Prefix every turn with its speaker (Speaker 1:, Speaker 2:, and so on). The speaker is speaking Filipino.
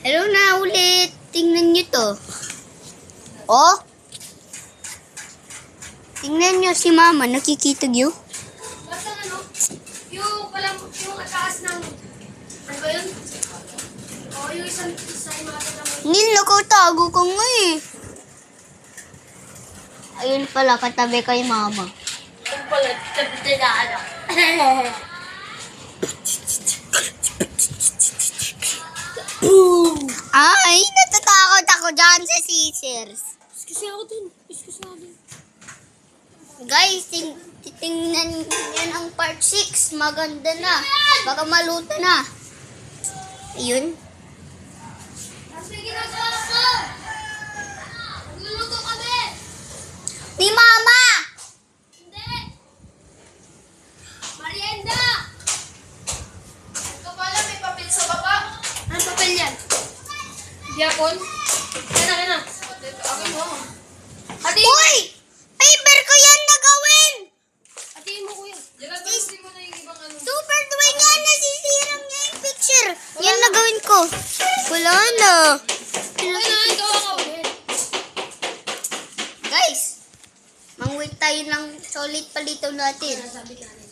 Speaker 1: Hello na ulit. Tingnan nyo to. Oh. Tingnan nyo si mama. Nakikita nyo?
Speaker 2: Basta ano, yung ataas ng, ano ba yun? O, yung isang mata ng
Speaker 1: Nil, nakatago ka nga eh. Ayun pala, katabi kay mama.
Speaker 2: yung pala, tabi na ano.
Speaker 1: Ay, natatakot ako dyan sa scissors.
Speaker 2: Kasi ako dun. Excuse na din.
Speaker 1: Guys, titingnan yan ang part 6. Maganda na. Baka maluto na. Ayun.
Speaker 2: Kasi ginagawa ko. Nagluluto kami.
Speaker 1: Ni mama!
Speaker 2: Hindi. Marienda. Ito pala, may papel sa baba. Anong papel yan? Diapon? Yan na. Akin mo. Hatiin mo.
Speaker 1: Uy! Paper ko yan na gawin!
Speaker 2: Hatiin mo, kuya. Lagay mo na yung ibang ano.
Speaker 1: Super twin yan! Nasisirang niya yung picture. Yan na gawin ko. Wala na.
Speaker 2: Okay na, gawa ka ulit.
Speaker 1: Guys, mang-wait tayo ng solid palito natin.
Speaker 2: Sabi ka na.